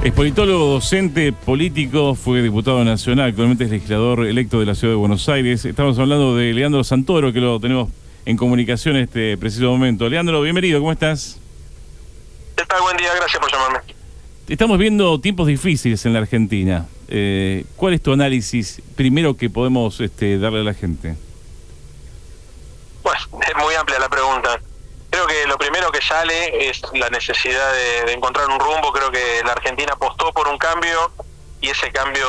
Es politólogo, docente, político, fue diputado nacional, actualmente es legislador electo de la Ciudad de Buenos Aires. Estamos hablando de Leandro Santoro, que lo tenemos en comunicación en este preciso momento. Leandro, bienvenido, ¿cómo estás? ¿Qué tal? Buen día, gracias por llamarme. Estamos viendo tiempos difíciles en la Argentina. ¿Cuál es tu análisis primero que podemos darle a la gente? Bueno, es muy amplia la pregunta. Creo que lo primero que sale es la necesidad de encontrar un rumbo. Creo que la Argentina apostó por un cambio y ese cambio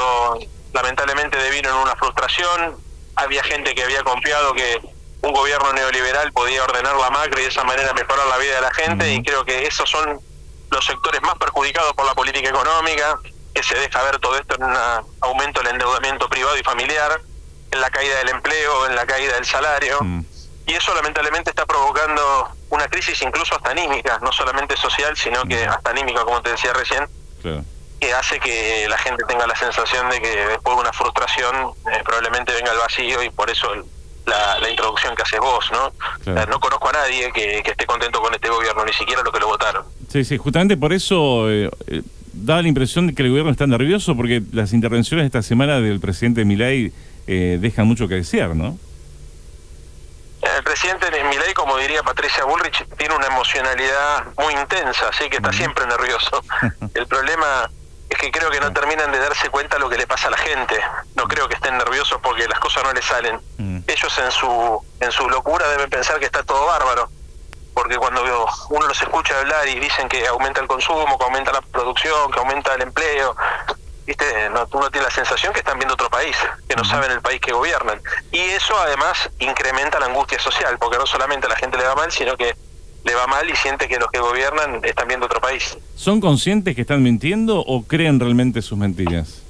lamentablemente devino en una frustración. Había gente que había confiado que un gobierno neoliberal podía ordenar la macro y de esa manera mejorar la vida de la gente, y creo que esos son los sectores más perjudicados por la política económica, que se deja ver todo esto en un aumento del endeudamiento privado y familiar, en la caída del empleo, en la caída del salario. Y eso lamentablemente está provocando una crisis incluso hasta anímica, no solamente social, sino que hasta anímica, como te decía recién, claro, que hace que la gente tenga la sensación de que después de una frustración probablemente venga el vacío, y por eso la introducción que haces vos, ¿no? Claro. No conozco a nadie que esté contento con este gobierno, ni siquiera los que lo votaron. Sí, justamente por eso da la impresión de que el gobierno está nervioso, porque las intervenciones esta semana del presidente Milei dejan mucho que desear, ¿no? El presidente Milei, como diría Patricia Bullrich, tiene una emocionalidad muy intensa, así que está siempre nervioso. El problema es que creo que no terminan de darse cuenta de lo que le pasa a la gente. No creo que estén nerviosos porque las cosas no les salen. Ellos en su locura deben pensar que está todo bárbaro, porque cuando uno los escucha hablar y dicen que aumenta el consumo, que aumenta la producción, que aumenta el empleo, ¿viste? Uno tiene la sensación que están viendo otro país, que no saben el país que gobiernan. Y eso además incrementa la angustia social, porque no solamente a la gente le va mal, sino que le va mal y siente que los que gobiernan están viendo otro país. ¿Son conscientes que están mintiendo o creen realmente sus mentiras?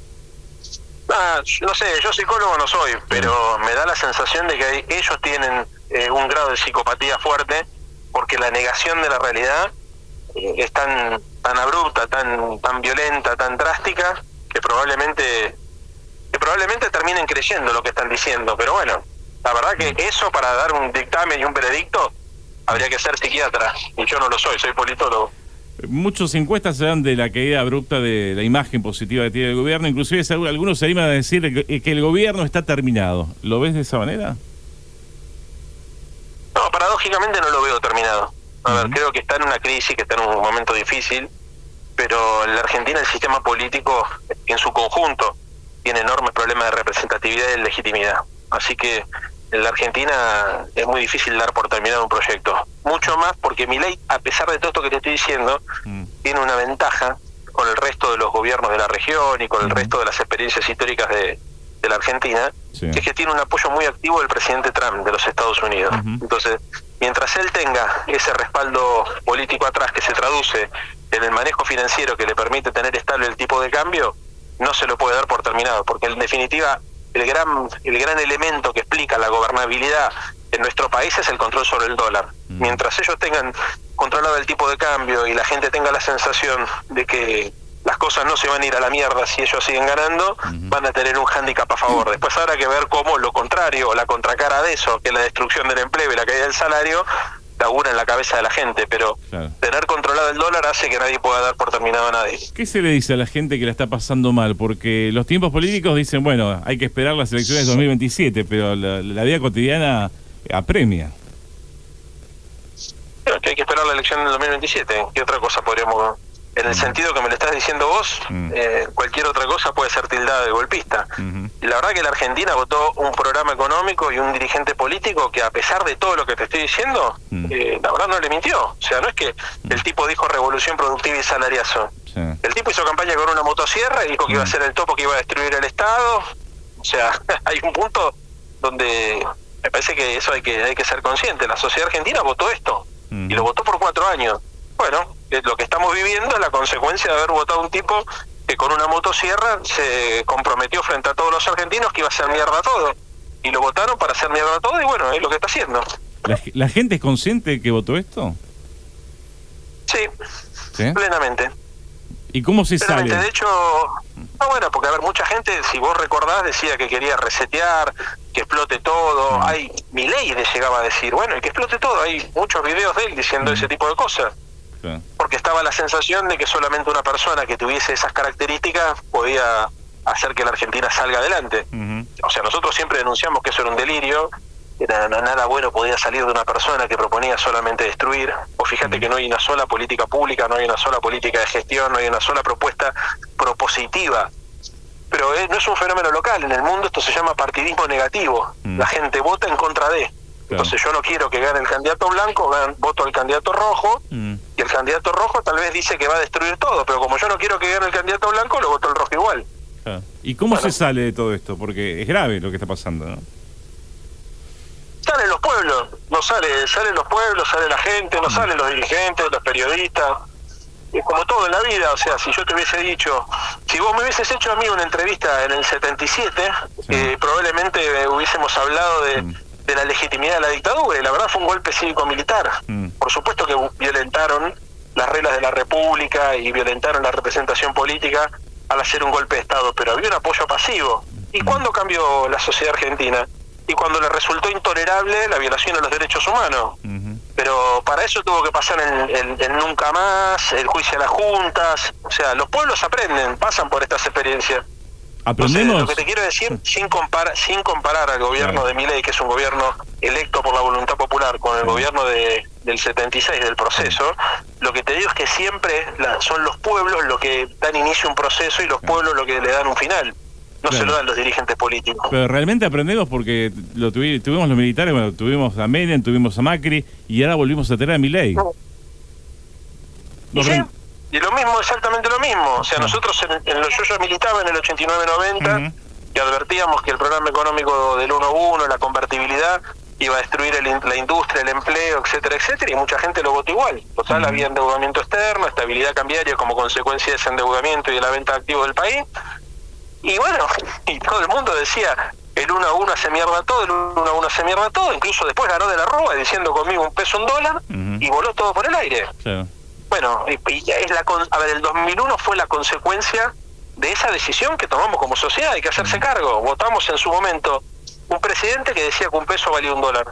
No sé, yo psicólogo no soy, pero me da la sensación de que ellos tienen un grado de psicopatía fuerte, porque la negación de la realidad es tan abrupta, tan violenta, tan drástica, que probablemente terminen creyendo lo que están diciendo. Pero bueno, la verdad que eso, para dar un dictamen y un veredicto, habría que ser psiquiatra, y yo no lo soy politólogo. Muchas encuestas se dan de la caída abrupta de la imagen positiva que tiene el gobierno, inclusive algunos se animan a decir que el gobierno está terminado. ¿Lo ves de esa manera? No, paradójicamente no lo veo terminado. A ver, creo que está en una crisis, que está en un momento difícil, pero en la Argentina el sistema político en su conjunto tiene enormes problemas de representatividad y de legitimidad. Así que en la Argentina es muy difícil dar por terminado un proyecto. Mucho más porque Milei, a pesar de todo esto que te estoy diciendo, tiene una ventaja con el resto de los gobiernos de la región y con el resto de las experiencias históricas de la Argentina, que es que tiene un apoyo muy activo del presidente Trump de los Estados Unidos. Entonces, mientras él tenga ese respaldo político atrás, que se traduce en el manejo financiero que le permite tener estable el tipo de cambio, no se lo puede dar por terminado, porque en definitiva el gran elemento que explica la gobernabilidad en nuestro país es el control sobre el dólar. Mientras ellos tengan controlado el tipo de cambio y la gente tenga la sensación de que las cosas no se van a ir a la mierda si ellos siguen ganando, van a tener un hándicap a favor. Después habrá que ver cómo lo contrario, o la contracara de eso, que es la destrucción del empleo y la caída del salario, labura en la cabeza de la gente, pero tener controlado el dólar hace que nadie pueda dar por terminado a nadie. ¿Qué se le dice a la gente que la está pasando mal? Porque los tiempos políticos dicen, bueno, hay que esperar las elecciones de 2027, pero la vida cotidiana apremia. Pero que hay que esperar la elección del 2027. ¿Qué otra cosa podríamos...? En el sentido que me lo estás diciendo vos, cualquier otra cosa puede ser tildada de golpista. Y la verdad que la Argentina votó un programa económico y un dirigente político que, a pesar de todo lo que te estoy diciendo, la verdad no le mintió. O sea, no es que el tipo dijo revolución productiva y salariazo. El tipo hizo campaña con una motosierra y dijo que iba a ser el topo que iba a destruir el Estado. O sea, hay un punto donde me parece que eso hay que ser consciente. La sociedad argentina votó esto y lo votó por 4 años. Bueno, lo que estamos viviendo es la consecuencia de haber votado un tipo que con una motosierra se comprometió frente a todos los argentinos que iba a hacer mierda todo. Y lo votaron para hacer mierda todo, y bueno, es lo que está haciendo. ¿La gente es consciente de que votó esto? Sí, plenamente. ¿Y cómo se sale? De hecho, bueno, porque a ver, mucha gente, si vos recordás, decía que quería resetear, que explote todo. Milei le llegaba a decir, bueno, y que explote todo. Hay muchos videos de él diciendo ese tipo de cosas. Claro. Porque estaba la sensación de que solamente una persona que tuviese esas características podía hacer que la Argentina salga adelante. O sea, nosotros siempre denunciamos que eso era un delirio, que nada bueno podía salir de una persona que proponía solamente destruir. O fíjate que no hay una sola política pública, no hay una sola política de gestión, no hay una sola propuesta propositiva. Pero no es un fenómeno local, en el mundo esto se llama partidismo negativo. La gente vota en contra de. Entonces yo no quiero que gane el candidato blanco, voto al candidato rojo, y el candidato rojo tal vez dice que va a destruir todo, pero como yo no quiero que gane el candidato blanco, lo voto al rojo igual. ¿Y cómo se sale de todo esto? Porque es grave lo que está pasando, ¿no? Salen los pueblos, salen los pueblos, sale la gente, no salen los dirigentes, los periodistas. Es como todo en la vida, o sea, si yo te hubiese dicho, si vos me hubieses hecho a mí una entrevista en el 77, probablemente hubiésemos hablado de la legitimidad de la dictadura, y la verdad fue un golpe cívico-militar. Por supuesto que violentaron las reglas de la República y violentaron la representación política al hacer un golpe de Estado, pero había un apoyo pasivo. ¿Y cuándo cambió la sociedad argentina? Y cuando le resultó intolerable la violación de los derechos humanos. Pero para eso tuvo que pasar el nunca más, el juicio a las juntas. O sea, los pueblos aprenden, pasan por estas experiencias. ¿Aprendemos? Entonces, lo que te quiero decir, sin comparar al gobierno de Milei, que es un gobierno electo por la voluntad popular, con el gobierno del 76, del proceso, lo que te digo es que siempre son los pueblos los que dan inicio a un proceso y los pueblos los que le dan un final. No se lo dan los dirigentes políticos. Pero realmente aprendemos porque tuvimos los militares, bueno, tuvimos a Menem, tuvimos a Macri y ahora volvimos a tener a Milei. Y lo mismo, exactamente lo mismo. O sea, nosotros yo ya militaba en el 89-90 y advertíamos que el programa económico del 1-1, la convertibilidad, iba a destruir la industria, el empleo, etcétera, etcétera, y mucha gente lo votó igual. Total, había endeudamiento externo, estabilidad cambiaria como consecuencia de ese endeudamiento y de la venta de activos del país. Y bueno, y todo el mundo decía, el 1-1 hace mierda todo, el 1-1 hace mierda todo, incluso después ganó de la Rúa diciendo conmigo un peso, un dólar, y voló todo por el aire. Claro. Bueno, el 2001 fue la consecuencia de esa decisión que tomamos como sociedad, hay que hacerse cargo. Votamos en su momento un presidente que decía que un peso valía un dólar.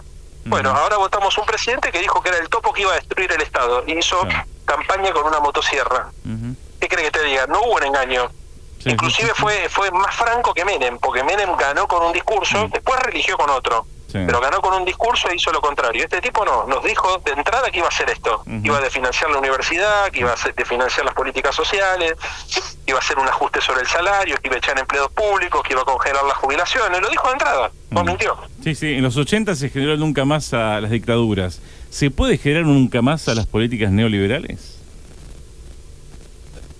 Bueno, ahora votamos un presidente que dijo que era el topo que iba a destruir el Estado, y hizo campaña con una motosierra. ¿Qué cree que te diga? No hubo un engaño. Inclusive fue más franco que Menem, porque Menem ganó con un discurso, después religió con otro, pero ganó con un discurso e hizo lo contrario. Este tipo no, nos dijo de entrada que iba a hacer esto, iba a desfinanciar la universidad, que iba a desfinanciar las políticas sociales, que iba a hacer un ajuste sobre el salario, que iba a echar empleados públicos, que iba a congelar las jubilaciones, lo dijo de entrada, no mintió. Sí, en los 80 se generó nunca más a las dictaduras. ¿Se puede generar nunca más a las políticas neoliberales?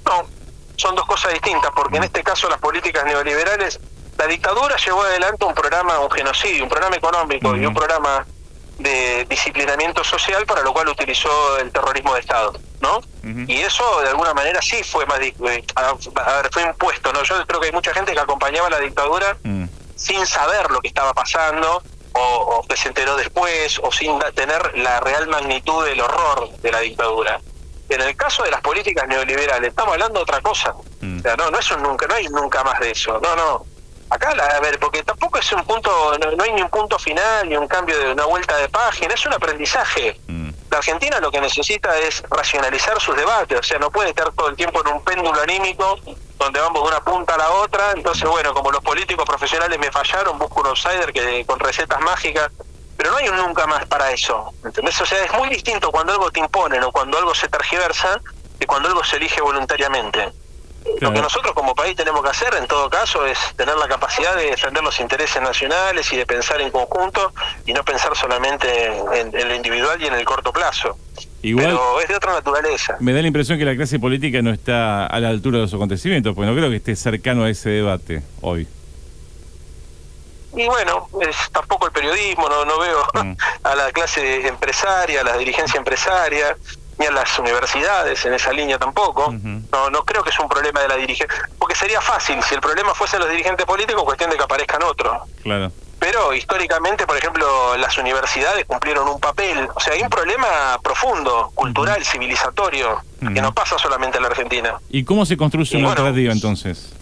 No. Son dos cosas distintas, porque en este caso las políticas neoliberales, la dictadura llevó adelante un programa, un genocidio, un programa económico y un programa de disciplinamiento social, para lo cual utilizó el terrorismo de Estado, ¿no? Y eso de alguna manera sí fue más, fue impuesto, ¿no? Yo creo que hay mucha gente que acompañaba a la dictadura sin saber lo que estaba pasando, o que se enteró después, o sin tener la real magnitud del horror de la dictadura. En el caso de las políticas neoliberales estamos hablando de otra cosa. O sea, no es nunca, no hay nunca más de eso. No. Acá, porque tampoco es un punto, no hay ni un punto final, ni un cambio de una vuelta de página, es un aprendizaje. La Argentina lo que necesita es racionalizar sus debates, o sea, no puede estar todo el tiempo en un péndulo anímico donde vamos de una punta a la otra. Entonces, bueno, como los políticos profesionales me fallaron, busco un outsider que con recetas mágicas. Pero no hay un nunca más para eso, ¿entendés? O sea, es muy distinto cuando algo te imponen o cuando algo se tergiversa que cuando algo se elige voluntariamente. Lo que nosotros como país tenemos que hacer en todo caso es tener la capacidad de defender los intereses nacionales y de pensar en conjunto y no pensar solamente en lo individual y en el corto plazo. Igual, pero es de otra naturaleza. Me da la impresión que la clase política no está a la altura de los acontecimientos, porque no creo que esté cercano a ese debate hoy. Y bueno, tampoco el periodismo, no veo a la clase empresaria, a la dirigencia empresaria, ni a las universidades en esa línea tampoco. No creo que es un problema de la dirigencia, porque sería fácil, si el problema fuese los dirigentes políticos, cuestión de que aparezcan otros. Claro. Pero históricamente, por ejemplo, las universidades cumplieron un papel, o sea, hay un problema profundo, cultural, civilizatorio, que no pasa solamente en la Argentina. ¿Y cómo se construye una alternativa entonces?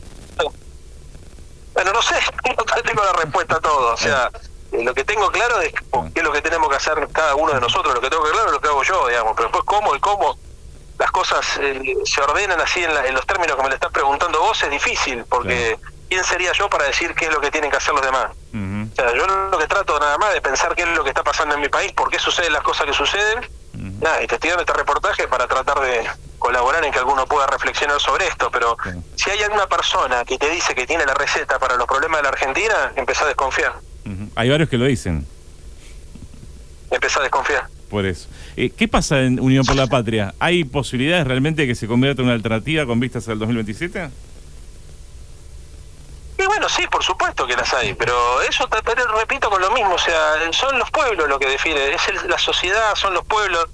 Bueno, no sé, no tengo la respuesta a todo. O sea, lo que tengo claro es qué es lo que tenemos que hacer cada uno de nosotros. Lo que tengo claro es lo que hago yo, digamos. Pero después cómo las cosas se ordenan así en los términos que me lo estás preguntando vos, es difícil, porque ¿quién sería yo para decir qué es lo que tienen que hacer los demás? O sea, yo lo que trato nada más de pensar qué es lo que está pasando en mi país, por qué suceden las cosas que suceden, y te estoy dando este reportaje para tratar de colaborar en que alguno pueda reflexionar sobre esto, pero si hay alguna persona que te dice que tiene la receta para los problemas de la Argentina, empezá a desconfiar. Hay varios que lo dicen. Empezá a desconfiar. Por eso. ¿Qué pasa en Unión por la Patria? ¿Hay posibilidades realmente de que se convierta en una alternativa con vistas al 2027? Y bueno, sí, por supuesto que las hay, pero eso repito con lo mismo, o sea, son los pueblos lo que define, la sociedad, son los pueblos.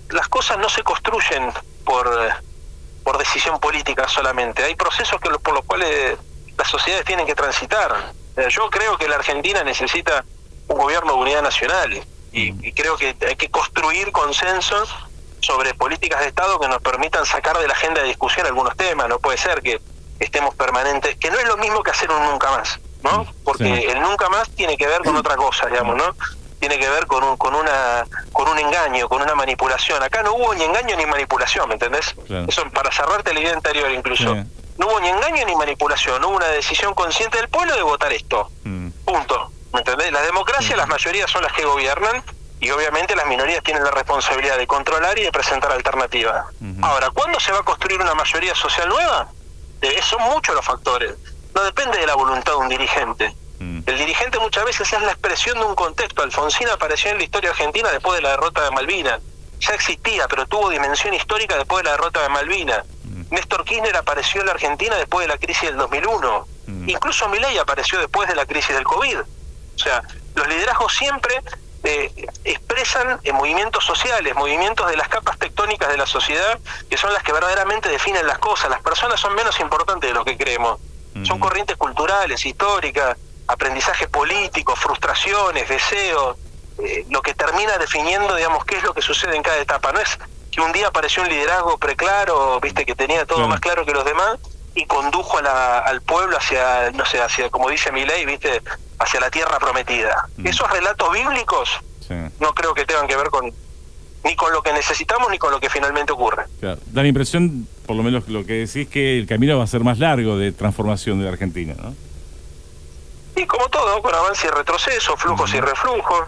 Las cosas no se construyen por decisión política solamente, hay procesos por los cuales las sociedades tienen que transitar. Yo creo que la Argentina necesita un gobierno de unidad nacional y creo que hay que construir consensos sobre políticas de Estado que nos permitan sacar de la agenda de discusión algunos temas. No puede ser que estemos permanentes, que no es lo mismo que hacer un nunca más, ¿no? Porque el nunca más tiene que ver con otra cosa, digamos, ¿no? Tiene que ver con un engaño, con una manipulación. Acá no hubo ni engaño ni manipulación, ¿me entendés? Claro. Eso para cerrarte la idea anterior incluso. No hubo ni engaño ni manipulación, hubo una decisión consciente del pueblo de votar esto. Punto. ¿Me entendés? La democracia, las mayorías son las que gobiernan y obviamente las minorías tienen la responsabilidad de controlar y de presentar alternativas. Ahora, ¿cuándo se va a construir una mayoría social nueva? Son muchos los factores. No depende de la voluntad de un dirigente. El dirigente muchas veces es la expresión de un contexto. Alfonsín apareció en la historia argentina después de la derrota de Malvinas. Ya existía, pero tuvo dimensión histórica después de la derrota de Malvinas. Néstor Kirchner apareció en la Argentina después de la crisis del 2001. Incluso Milei apareció después de la crisis del COVID. O sea, los liderazgos siempre expresan movimientos sociales, movimientos de las capas tectónicas de la sociedad, que son las que verdaderamente definen las cosas. Las personas son menos importantes de lo que creemos. Son corrientes culturales, históricas, aprendizaje político, frustraciones, deseos, lo que termina definiendo, digamos, qué es lo que sucede en cada etapa. No es que un día apareció un liderazgo preclaro, viste, que tenía todo más claro que los demás y condujo al pueblo hacia, no sé, hacia, como dice Milei, viste, hacia la tierra prometida. Esos relatos bíblicos no creo que tengan que ver ni con lo que necesitamos ni con lo que finalmente ocurre. Claro. Da la impresión, por lo menos lo que decís, que el camino va a ser más largo de transformación de la Argentina, ¿no? Y como todo, con avance y retroceso, flujos y reflujos,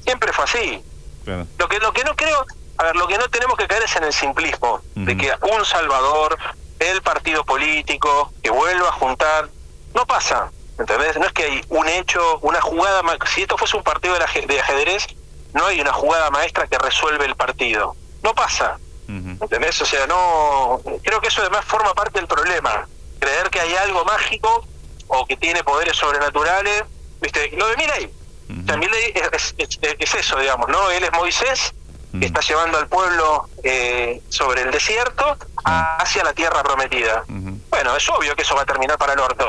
siempre fue así. Claro. Lo que no creo, lo que no tenemos que caer es en el simplismo, de que un salvador, el partido político, que vuelva a juntar, no pasa, ¿entendés? No es que hay un hecho, una jugada, si esto fuese un partido de ajedrez, no hay una jugada maestra que resuelve el partido, no pasa, ¿entendés? O sea, no, creo que eso además forma parte del problema, creer que hay algo mágico o que tiene poderes sobrenaturales, ¿viste? Lo de Milei, o sea, Milei es eso, digamos, ¿no? Él es Moisés, que está llevando al pueblo sobre el desierto hacia la tierra prometida. Bueno, es obvio que eso va a terminar para el orto,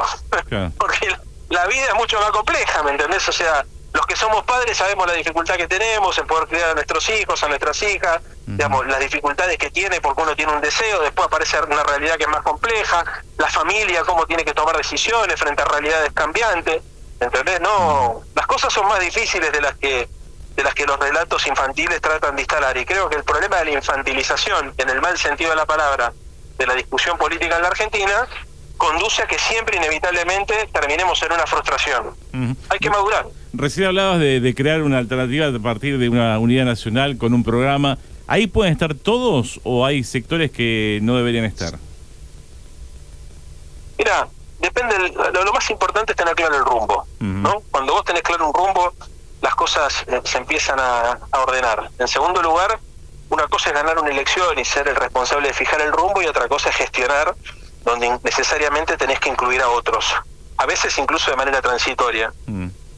porque la vida es mucho más compleja, ¿me entendés? O sea, los que somos padres sabemos la dificultad que tenemos en poder criar a nuestros hijos, a nuestras hijas, digamos, las dificultades que tiene porque uno tiene un deseo, después aparece una realidad que es más compleja, la familia, cómo tiene que tomar decisiones frente a realidades cambiantes, ¿entendés? No, las cosas son más difíciles de las que los relatos infantiles tratan de instalar, y creo que el problema de la infantilización, en el mal sentido de la palabra, de la discusión política en la Argentina, conduce a que siempre inevitablemente terminemos en una frustración. Hay que madurar. Recién hablabas de crear una alternativa a partir de una unidad nacional con un programa. ¿Ahí pueden estar todos o hay sectores que no deberían estar? Mira, depende, lo más importante es tener claro el rumbo, ¿no? Cuando vos tenés claro un rumbo, las cosas se empiezan a ordenar. En segundo lugar, una cosa es ganar una elección y ser el responsable de fijar el rumbo, y otra cosa es gestionar donde necesariamente tenés que incluir a otros, a veces incluso de manera transitoria.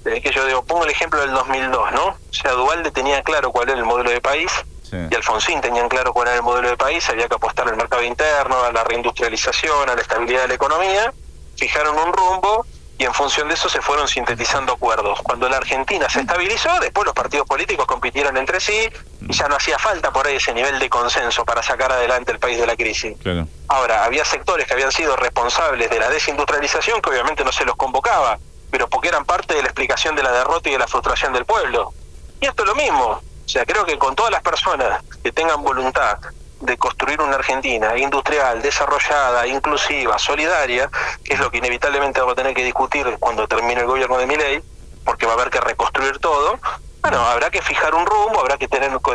Que yo digo, pongo el ejemplo del 2002, ¿no? O sea, Duhalde tenía claro cuál era el modelo de país, y Alfonsín tenían claro cuál era el modelo de país, había que apostar al mercado interno, a la reindustrialización, a la estabilidad de la economía, fijaron un rumbo, y en función de eso se fueron sintetizando acuerdos. Cuando la Argentina se estabilizó, después los partidos políticos compitieron entre sí y ya no hacía falta por ahí ese nivel de consenso para sacar adelante el país de la crisis. Claro. Ahora, había sectores que habían sido responsables de la desindustrialización que obviamente no se los convocaba, pero porque eran parte de la explicación de la derrota y de la frustración del pueblo. Y esto es lo mismo. O sea, creo que con todas las personas que tengan voluntad, de construir una Argentina industrial, desarrollada, inclusiva, solidaria, que es lo que inevitablemente vamos a tener que discutir cuando termine el gobierno de Milei, porque va a haber que reconstruir todo. Bueno, habrá que fijar un rumbo, habrá que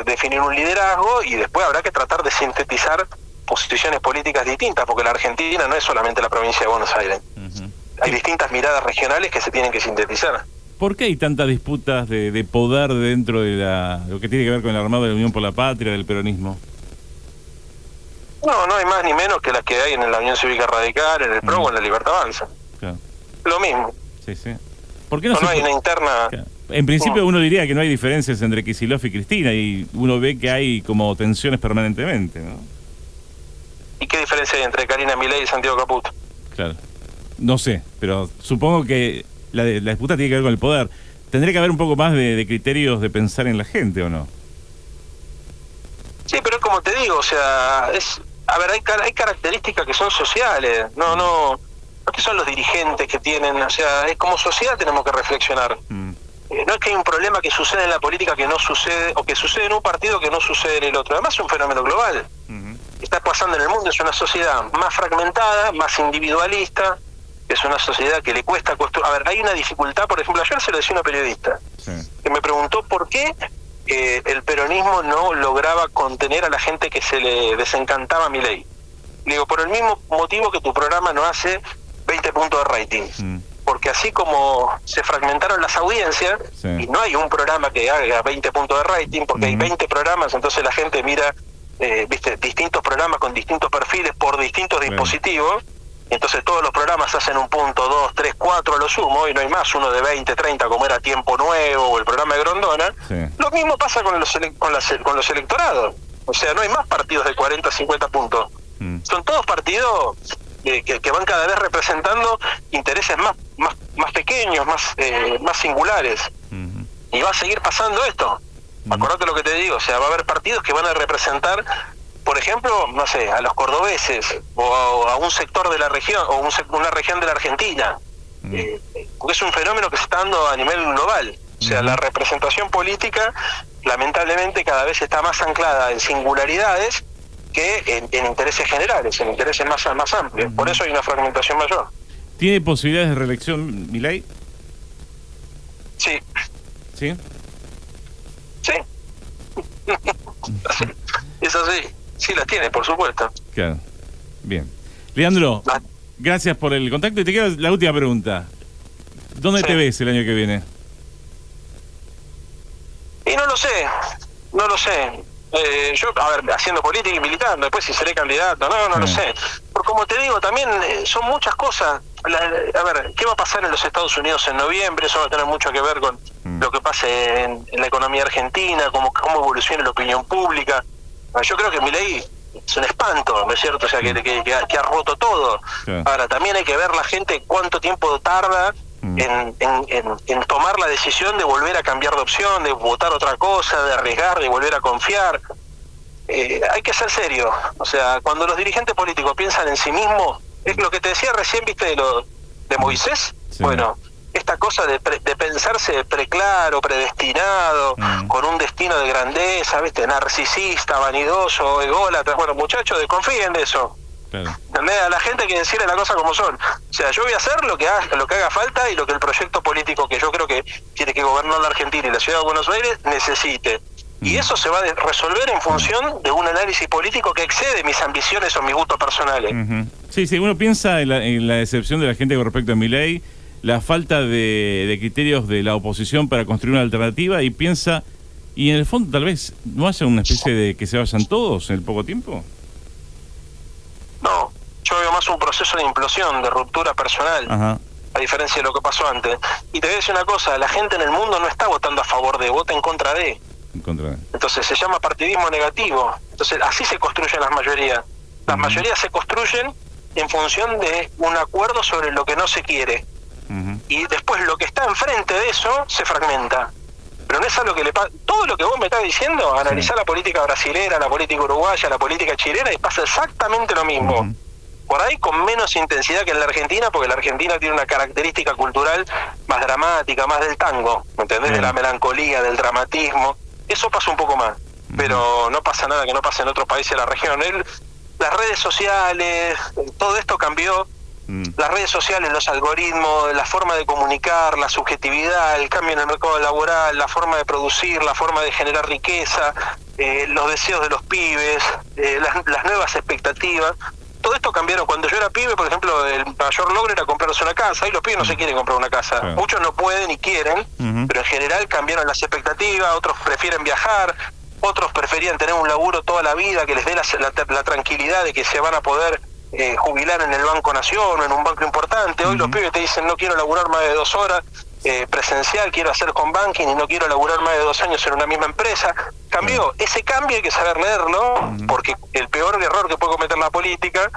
definir un liderazgo y después habrá que tratar de sintetizar posiciones políticas distintas, porque la Argentina no es solamente la provincia de Buenos Aires. Hay distintas miradas regionales que se tienen que sintetizar. ¿Por qué hay tantas disputas de poder dentro de lo que tiene que ver con el armado de la Unión por la Patria, del peronismo? No hay más ni menos que las que hay en la Unión Cívica Radical, en el PRO o en la Libertad Avanza. Claro. Lo mismo. Sí. ¿Por qué no hay una interna? Claro. En principio uno diría que no hay diferencias entre Kicillof y Cristina, y uno ve que hay como tensiones permanentemente, ¿no? ¿Y qué diferencia hay entre Karina Milei y Santiago Caputo? Claro. No sé, pero supongo que la disputa tiene que ver con el poder. ¿Tendría que haber un poco más de criterios de pensar en la gente o no? Sí, pero es como te digo, o sea, hay características que son sociales, no que son los dirigentes que tienen, o sea, es como sociedad tenemos que reflexionar. No es que hay un problema que sucede en la política que no sucede, o que sucede en un partido que no sucede en el otro. Además es un fenómeno global. Está pasando en el mundo, es una sociedad más fragmentada, más individualista, es una sociedad que le cuesta construir. A ver, hay una dificultad, por ejemplo, ayer se lo decía una periodista, que me preguntó por qué el peronismo no lograba contener a la gente que se le desencantaba a Milei. Le digo, por el mismo motivo que tu programa no hace 20 puntos de rating. Porque así como se fragmentaron las audiencias, y no hay un programa que haga 20 puntos de rating, porque hay 20 programas, entonces la gente mira distintos programas con distintos perfiles por distintos dispositivos, entonces todos los programas hacen un punto, 2, 3, 4 a lo sumo, y no hay más uno de 20, 30 como era Tiempo Nuevo o el programa de Grondona. Lo mismo pasa con los electorados, o sea, no hay más partidos de 40, 50 puntos, son todos partidos que van cada vez representando intereses más pequeños, más singulares, y va a seguir pasando esto. Acordate lo que te digo, o sea, va a haber partidos que van a representar, por ejemplo, no sé, a los cordobeses o a un sector de la región o una región de la Argentina, porque es un fenómeno que se está dando a nivel global. O sea, la representación política lamentablemente cada vez está más anclada en singularidades que en intereses generales, en intereses más amplios. Por eso hay una fragmentación mayor. ¿Tiene posibilidades de reelección Milei? Sí. ¿Sí? Sí. Es así. Sí, las tiene, por supuesto. Claro. Bien. Leandro, gracias por el contacto. Y te queda la última pregunta. ¿Dónde te ves el año que viene? Y no lo sé. Yo, a ver, haciendo política y militando, después si seré candidato, no lo sé. Porque como te digo, también son muchas cosas. A ver, ¿qué va a pasar en los Estados Unidos en noviembre? Eso va a tener mucho que ver con lo que pase en la economía argentina, cómo evolucione la opinión pública. Yo creo que Milei es un espanto, ¿no es cierto? O sea, que ha roto todo. Ahora, también hay que ver la gente cuánto tiempo tarda en tomar la decisión de volver a cambiar de opción, de votar otra cosa, de arriesgar, de volver a confiar. Hay que ser serio. O sea, cuando los dirigentes políticos piensan en sí mismos, es lo que te decía recién, ¿viste? De Moisés. Bueno, esta cosa de pensarse preclaro, predestinado, con un destino de grandeza, ¿viste? Narcisista, vanidoso, ególatra. Bueno, muchachos, desconfíen de eso. Claro. A la gente hay que decirle la cosa como son. O sea, yo voy a hacer lo que haga falta y lo que el proyecto político que yo creo que tiene que gobernar la Argentina y la ciudad de Buenos Aires necesite. Y eso se va a resolver en función de un análisis político que excede mis ambiciones o mis gustos personales. Sí, uno piensa en la decepción de la gente con respecto a Milei, la falta de criterios de la oposición para construir una alternativa, y piensa, y en el fondo tal vez no haya una especie de que se vayan todos en el poco tiempo. No, yo veo más un proceso de implosión, de ruptura personal, a diferencia de lo que pasó antes. Y te voy a decir una cosa, la gente en el mundo no está votando a favor de, vota en contra de. Entonces se llama partidismo negativo. Entonces así se construyen las mayorías. Las mayorías se construyen en función de un acuerdo sobre lo que no se quiere. Y después lo que está enfrente de eso se fragmenta. Pero no es algo que le pasa. Todo lo que vos me estás diciendo, analizar la política brasilera, la política uruguaya, la política chilena, y pasa exactamente lo mismo. Por ahí con menos intensidad que en la Argentina, porque la Argentina tiene una característica cultural más dramática, más del tango, ¿me entendés? De la melancolía, del dramatismo. Eso pasa un poco más. pero no pasa nada que no pase en otros países de la región. Las redes sociales, todo esto cambió. Las redes sociales, los algoritmos, la forma de comunicar, la subjetividad, el cambio en el mercado laboral, la forma de producir, la forma de generar riqueza, los deseos de los pibes, las nuevas expectativas. Todo esto cambiaron. Cuando yo era pibe, por ejemplo, el mayor logro era comprarse una casa, y los pibes no se quieren comprar una casa. Claro. Muchos no pueden y quieren, pero en general cambiaron las expectativas, otros prefieren viajar, otros preferían tener un laburo toda la vida que les dé la tranquilidad de que se van a poder jubilar en el Banco Nación o en un banco importante. Hoy los pibes te dicen: no quiero laburar más de 2 horas presencial, quiero hacer home banking y no quiero laburar más de 2 años en una misma empresa. Cambió. Ese cambio hay que saber leerlo, porque el peor error que puede cometer la política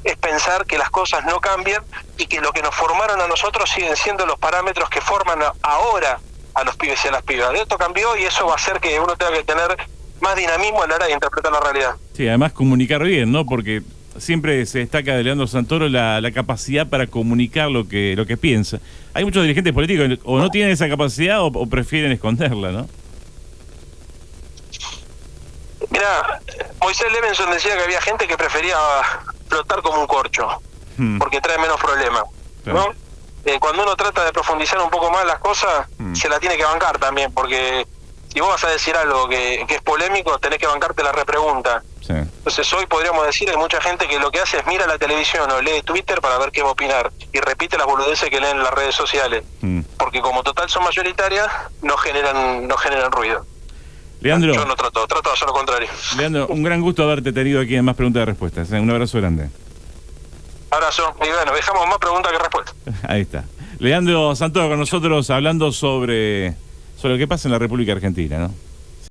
es pensar que las cosas no cambian y que lo que nos formaron a nosotros siguen siendo los parámetros que forman ahora a los pibes y a las pibas. Esto cambió y eso va a hacer que uno tenga que tener más dinamismo a la hora de interpretar la realidad. Sí, además comunicar bien, ¿no? Porque siempre se destaca de Leandro Santoro la capacidad para comunicar lo que piensa. Hay muchos dirigentes políticos o no tienen esa capacidad o prefieren esconderla, ¿no? Mira, Moisés Levenson decía que había gente que prefería flotar como un corcho, porque trae menos problemas, ¿no? Cuando uno trata de profundizar un poco más las cosas, se la tiene que bancar también, porque si vos vas a decir algo que es polémico, tenés que bancarte la repregunta. Sí. Entonces hoy podríamos decir que hay mucha gente que lo que hace es mira la televisión o lee Twitter para ver qué va a opinar y repite las boludeces que leen en las redes sociales, porque como total son mayoritarias, no generan ruido. Leandro, yo no trato de hacer lo contrario. Leandro, un gran gusto haberte tenido aquí en Más Preguntas y Respuestas. Un abrazo grande. Abrazo, y bueno, dejamos más preguntas que respuestas. Ahí está. Leandro Santoro con nosotros hablando sobre lo que pasa en la República Argentina, ¿no?